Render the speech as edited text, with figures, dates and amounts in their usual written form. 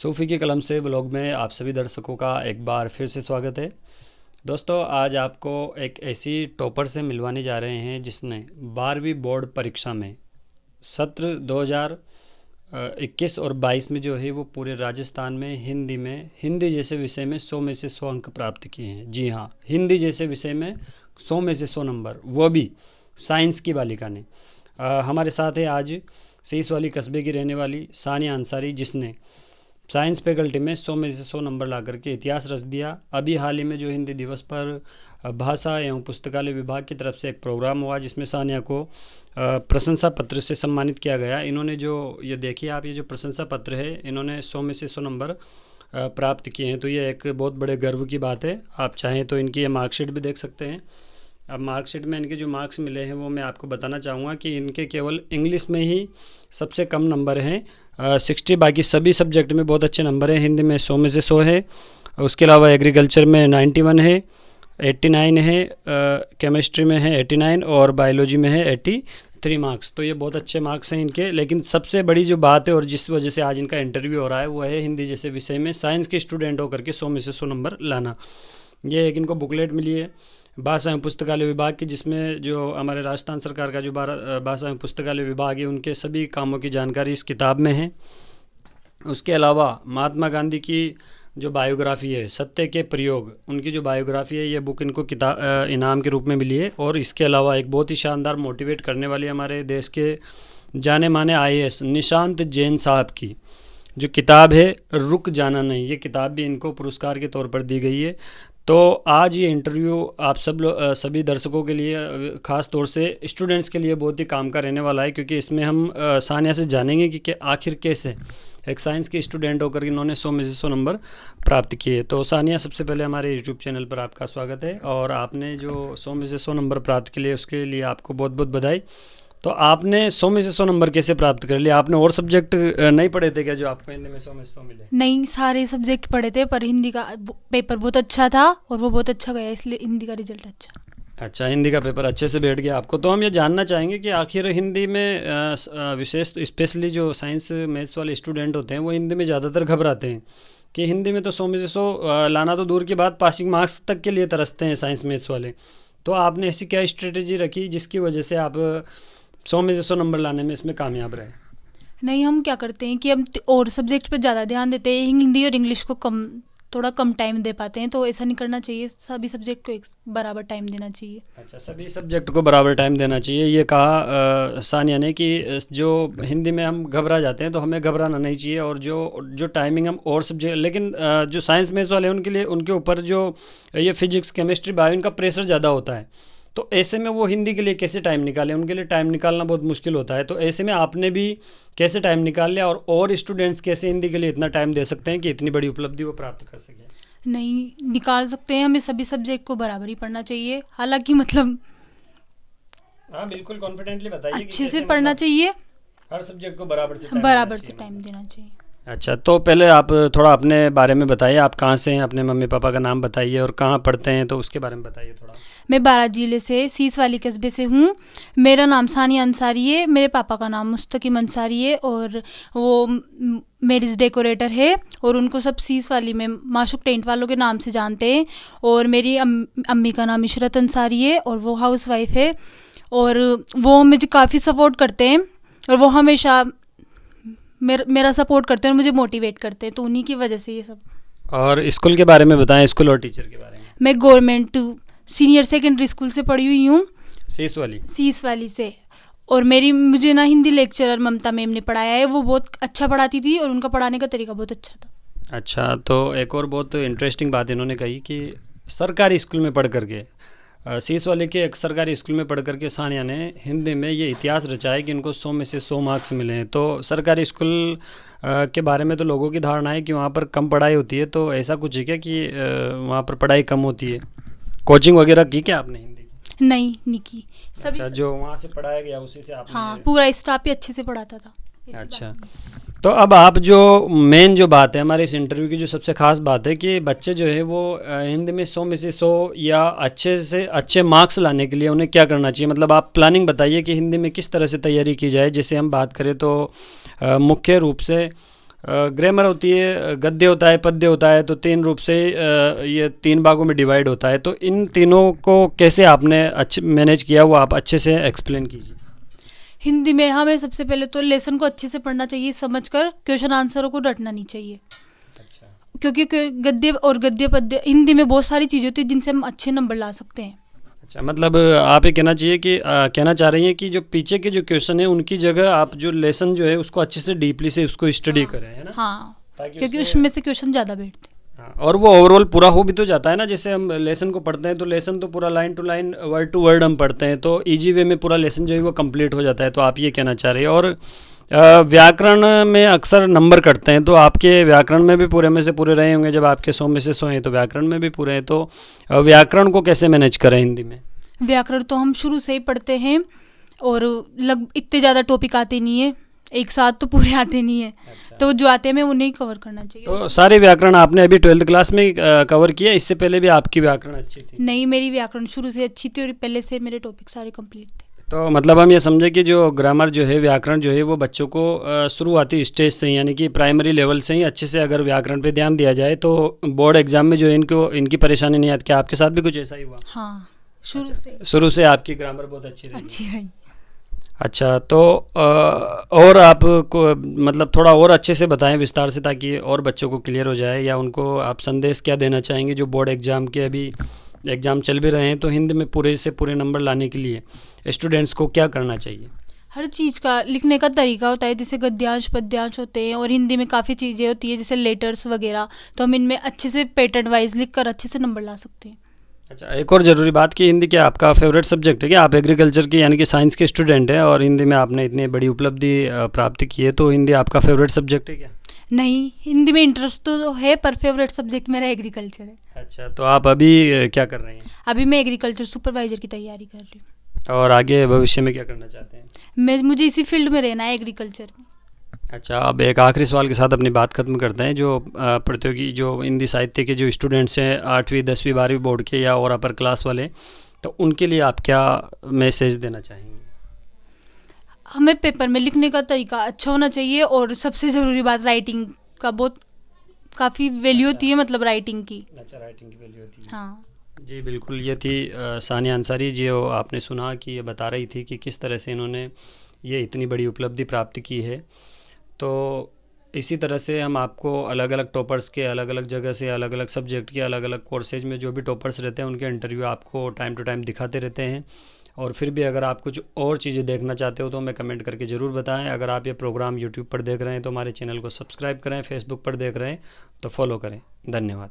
सूफ़ी की कलम से व्लॉग में आप सभी दर्शकों का एक बार फिर से स्वागत है। दोस्तों, आज आपको एक ऐसी टॉपर से मिलवाने जा रहे हैं जिसने 12वीं बोर्ड परीक्षा में सत्र 2021 और 22 में जो है वो पूरे राजस्थान में हिंदी जैसे विषय में 100 में से 100 अंक प्राप्त किए हैं। जी हाँ, हिंदी जैसे विषय में 100 में से 100 नंबर, वो भी साइंस की बालिका ने। हमारे साथ है आज सीस वाली कस्बे की रहने वाली सानिया अंसारी, जिसने साइंस फैकल्टी में 100 में से 100 नंबर ला करके इतिहास रच दिया। अभी हाल ही में जो हिंदी दिवस पर भाषा एवं पुस्तकालय विभाग की तरफ से एक प्रोग्राम हुआ जिसमें सानिया को प्रशंसा पत्र से सम्मानित किया गया। इन्होंने जो ये देखिए आप, ये जो प्रशंसा पत्र है, इन्होंने 100 में से 100 नंबर प्राप्त किए हैं, तो ये एक बहुत बड़े गर्व की बात है। आप चाहें तो इनकी ये मार्कशीट भी देख सकते हैं। अब मार्कशीट में इनके जो मार्क्स मिले हैं वो मैं आपको बताना चाहूँगा कि इनके केवल इंग्लिश में ही सबसे कम नंबर हैं 60, बाकी सभी सब्जेक्ट में बहुत अच्छे नंबर हैं। हिंदी में 100 में से 100 है, उसके अलावा एग्रीकल्चर में 91 है, 89 है, केमिस्ट्री में है 89 और बायोलॉजी में है 83 मार्क्स। तो ये बहुत अच्छे मार्क्स हैं इनके। लेकिन सबसे बड़ी जो बात है और जिस वजह से आज इनका इंटरव्यू हो रहा है वो है हिंदी जैसे विषय में साइंस के स्टूडेंट होकर के 100 में से 100 नंबर लाना। ये एक इनको बुकलेट मिली है भाषा एवं पुस्तकालय विभाग की, जिसमें जो हमारे राजस्थान सरकार का जो भाषा एवं पुस्तकालय विभाग है उनके सभी कामों की जानकारी इस किताब में है। उसके अलावा महात्मा गांधी की जो बायोग्राफी है, सत्य के प्रयोग, उनकी जो बायोग्राफी है, ये बुक इनको किताब इनाम के रूप में मिली है। और इसके अलावा एक बहुत ही शानदार मोटिवेट करने वाली हमारे देश के जाने माने IAS निशांत जैन साहब की जो किताब है रुक जाना नहीं, ये किताब भी इनको पुरस्कार के तौर पर दी गई है। तो आज ये इंटरव्यू आप सभी दर्शकों के लिए, ख़ास तौर से स्टूडेंट्स के लिए बहुत ही काम का रहने वाला है, क्योंकि इसमें हम सानिया से जानेंगे कि आखिर कैसे एक साइंस के स्टूडेंट होकर इन्होंने 100 में से 100 नंबर प्राप्त किए। तो सानिया, सबसे पहले हमारे यूट्यूब चैनल पर आपका स्वागत है, और आपने जो 100 में से 100 नंबर प्राप्त किए उसके लिए आपको बहुत बहुत बधाई। तो आपने 100 में से 100 नंबर कैसे प्राप्त कर लिया? आपने और सब्जेक्ट नहीं पढ़े थे क्या जो आपको हिंदी में 100 में से 100 मिले? नहीं, सारे सब्जेक्ट पढ़े थे, पर हिंदी का पेपर बहुत अच्छा था और वो बहुत अच्छा गया, इसलिए हिंदी का रिजल्ट अच्छा, हिंदी का पेपर अच्छे से बैठ गया आपको। तो हम ये जानना चाहेंगे कि आखिर हिंदी में विशेष तो स्पेशली जो साइंस मैथ्स वाले स्टूडेंट होते हैं वो हिंदी में ज़्यादातर घबराते हैं कि हिंदी में तो 100 में से 100 लाना तो दूर की बात, पासिंग मार्क्स तक के लिए तरसते हैं साइंस मैथ्स वाले। तो आपने ऐसी क्या स्ट्रेटेजी रखी जिसकी वजह से आप 100 में से 100 नंबर लाने में इसमें कामयाब रहे? नहीं, हम क्या करते हैं कि हम और सब्जेक्ट पर ज़्यादा ध्यान देते हैं, हिंदी और इंग्लिश को थोड़ा कम टाइम दे पाते हैं। तो ऐसा नहीं करना चाहिए, सभी सब्जेक्ट को एक बराबर टाइम देना चाहिए। अच्छा, सभी सब्जेक्ट को बराबर टाइम देना चाहिए, ये कहा सानिया ने कि जो हिंदी में हम घबरा जाते हैं तो हमें घबराना नहीं चाहिए, और जो टाइमिंग हम और सब्जेक्ट, लेकिन जो साइंस मैथ्स वाले हैं उनके लिए, उनके ऊपर जो ये फिजिक्स केमिस्ट्री बायो, इनका प्रेशर ज़्यादा होता है। तो ऐसे में वो हिंदी के लिए कैसे टाइम निकालें? उनके लिए टाइम निकालना बहुत मुश्किल होता है। तो ऐसे में आपने भी कैसे टाइम निकाल लिया, और स्टूडेंट्स कैसे हिंदी के लिए इतना टाइम दे सकते हैं कि इतनी बड़ी उपलब्धि वो प्राप्त कर सकें? नहीं, निकाल सकते हैं, हमें सभी सब्जेक्ट को बराबर ही पढ़ना चाहिए। हालांकि मतलब हाँ, बिल्कुल कॉन्फिडेंटली बताइए, अच्छे से पढ़ना चाहिए, हर सब्जेक्ट को बराबर से टाइम देना चाहिए। अच्छा, तो पहले आप थोड़ा अपने बारे में बताइए, आप कहाँ से हैं, अपने मम्मी पापा का नाम बताइए, और कहाँ पढ़ते हैं, तो उसके बारे में बताइए थोड़ा। मैं बारां जिले से सीस वाली कस्बे से हूँ। मेरा नाम सानिया अंसारी है, मेरे पापा का नाम मुस्तकीम अंसारी है, और वो मैरिज डेकोरेटर है, और उनको सब सीस वाली में माशुक टेंट वालों के नाम से जानते हैं। और मेरी अम्मी का नाम इशरत अंसारी है, और वो हाउस वाइफ है, और वो मुझे काफ़ी सपोर्ट करते हैं, और वो हमेशा मेरा सपोर्ट करते हैं और मुझे मोटिवेट करते हैं, तो उन्हीं की वजह से ये सब। और स्कूल के बारे में बताएं, स्कूल और टीचर के बारे में। मैं गवर्नमेंट सीनियर सेकेंडरी स्कूल से पढ़ी हुई हूँ, सीस वाली से। और मुझे ना हिंदी लेक्चरर ममता मैम ने पढ़ाया है, वो बहुत अच्छा पढ़ाती थी और उनका पढ़ाने का तरीका बहुत अच्छा था। अच्छा, तो एक और बहुत इंटरेस्टिंग बात इन्होंने कही कि सरकारी स्कूल में पढ़ करके, सीस वाले के एक सरकारी स्कूल में पढ़ करके सानिया ने हिंदी में ये इतिहास रचा है कि इनको 100 में से 100 मार्क्स मिले हैं। तो सरकारी स्कूल के बारे में तो लोगों की धारणा है कि वहाँ पर कम पढ़ाई होती है, तो ऐसा कुछ है क्या कि वहाँ पर पढ़ाई कम होती है? कोचिंग वगैरह की क्या आपने हिंदी की? नहीं की। अच्छा, जो वहाँ से पढ़ाया गया उसी से आपने? हाँ, पूरा स्टाफ भी अच्छे से पढ़ाता था। अच्छा, तो अब आप जो मेन जो बात है हमारे इस इंटरव्यू की, जो सबसे खास बात है कि बच्चे जो है वो हिंदी में 100 में से 100 या अच्छे से अच्छे मार्क्स लाने के लिए उन्हें क्या करना चाहिए? मतलब आप प्लानिंग बताइए कि हिंदी में किस तरह से तैयारी की जाए। जैसे हम बात करें तो मुख्य रूप से ग्रामर होती है, गद्य होता है, पद्य होता है, तो 3 रूप से ये 3 भागों में डिवाइड होता है। तो इन तीनों को कैसे आपने अच्छे मैनेज किया, वो आप अच्छे से एक्सप्लेन कीजिए। हिंदी में हमें सबसे पहले तो लेसन को अच्छे से पढ़ना चाहिए, समझकर क्वेश्चन आंसरों को रटना नहीं चाहिए। अच्छा। क्योंकि गद्य और गद्य पद्य हिंदी में बहुत सारी चीज़ें होती हैं जिनसे हम अच्छे नंबर ला सकते हैं। अच्छा, मतलब आप ये कहना चाहिए कि कहना चाह रही हैं कि जो पीछे के जो क्वेश्चन है उनकी जगह आप जो लेसन जो है उसको अच्छे से डीपली से उसको स्टडी करें, है ना? हाँ, ताकि क्योंकि उसमें से क्वेश्चन ज़्यादा बैठते हैं। हाँ, और वो ओवरऑल पूरा हो भी तो जाता है ना। जैसे हम लेसन को पढ़ते हैं तो लेसन तो पूरा line to line word to word हम पढ़ते हैं, तो इजी वे में पूरा लेसन जो है वो कंप्लीट हो जाता है। तो आप ये कहना चाह रहे हैं। और व्याकरण में अक्सर नंबर कटते हैं, तो आपके व्याकरण में भी पूरे में से पूरे रहे होंगे। जब आपके 100 में से 100 हैं तो व्याकरण में भी पूरे हैं। तो व्याकरण को कैसे मैनेज करें हिंदी में? व्याकरण तो हम शुरू से ही पढ़ते हैं और इतने ज़्यादा टॉपिक आते नहीं है, एक साथ तो पूरे आते नहीं है। अच्छा। तो जो आते हैं हमें उन्हें कवर करना चाहिए। तो सारे व्याकरण आपने अभी 12th क्लास में कवर किया, इससे पहले भी आपकी व्याकरण अच्छी थी? नहीं, मेरी व्याकरण शुरू से अच्छी थी और पहले से मेरे टॉपिक सारे कंप्लीट थे। तो मतलब हम ये समझे कि जो ग्रामर जो है, व्याकरण जो है, वो बच्चों को शुरुआती स्टेज से ही, यानी कि प्राइमरी लेवल से ही अच्छे से अगर व्याकरण पे ध्यान दिया जाए तो बोर्ड एग्जाम में जो है इनकी परेशानी नहीं आती। क्या आपके साथ भी कुछ ऐसा ही हुआ? हाँ, शुरू से आपकी ग्रामर बहुत अच्छी रही? अच्छी रही। अच्छा, तो और आपको मतलब थोड़ा और अच्छे से बताएं विस्तार से, ताकि और बच्चों को क्लियर हो जाए, या उनको आप संदेश क्या देना चाहेंगे जो बोर्ड एग्ज़ाम के अभी एग्ज़ाम चल भी रहे हैं, तो हिंदी में पूरे से पूरे नंबर लाने के लिए स्टूडेंट्स को क्या करना चाहिए? हर चीज़ का लिखने का तरीका होता है, जैसे गद्यांश पद्यांश होते हैं और हिंदी में काफ़ी चीज़ें होती है जैसे लेटर्स वगैरह, तो हम इनमें अच्छे से पैटर्न वाइज लिख कर अच्छे से नंबर ला सकते हैं। अच्छा, एक और ज़रूरी बात कि हिंदी क्या आपका फेवरेट सब्जेक्ट है क्या? आप एग्रीकल्चर की यानी कि साइंस के स्टूडेंट हैं और हिंदी में आपने इतनी बड़ी उपलब्धि प्राप्त की है, तो हिंदी आपका फेवरेट सब्जेक्ट है क्या? नहीं, हिंदी में इंटरेस्ट तो है पर फेवरेट सब्जेक्ट मेरा एग्रीकल्चर है। अच्छा, तो आप अभी क्या कर रहे हैं? अभी मैं एग्रीकल्चर सुपरवाइजर की तैयारी कर रही हूँ। और आगे भविष्य में क्या करना चाहते हैं? मुझे इसी फील्ड में रहना है, एग्रीकल्चर में। अच्छा, अब एक आखिरी सवाल के साथ अपनी बात खत्म करते हैं। जो प्रतियोगी जो हिंदी साहित्य के जो स्टूडेंट्स हैं 8वीं 10वीं 12वीं बोर्ड के या और अपर क्लास वाले, तो उनके लिए आप क्या मैसेज देना चाहेंगे? हमें पेपर में लिखने का तरीका अच्छा होना चाहिए और सबसे ज़रूरी बात राइटिंग का बहुत काफ़ी वैल्यू होती है, मतलब राइटिंग की। अच्छा, राइटिंग की वैल्यू होती है। हाँ जी बिल्कुल, ये थी सानिया अंसारी जी। जो आपने सुना कि ये बता रही थी कि किस तरह से इन्होंने ये इतनी बड़ी उपलब्धि प्राप्त की है। तो इसी तरह से हम आपको अलग अलग टॉपर्स के, अलग अलग जगह से, अलग अलग सब्जेक्ट के, अलग अलग कोर्सेज में जो भी टॉपर्स रहते हैं उनके इंटरव्यू आपको टाइम टू टाइम दिखाते रहते हैं। और फिर भी अगर आप कुछ और चीज़ें देखना चाहते हो तो हमें कमेंट करके ज़रूर बताएं। अगर आप ये प्रोग्राम यूट्यूब पर देख रहे हैं तो हमारे चैनल को सब्सक्राइब करें, फेसबुक पर देख रहे हैं तो फॉलो करें। धन्यवाद।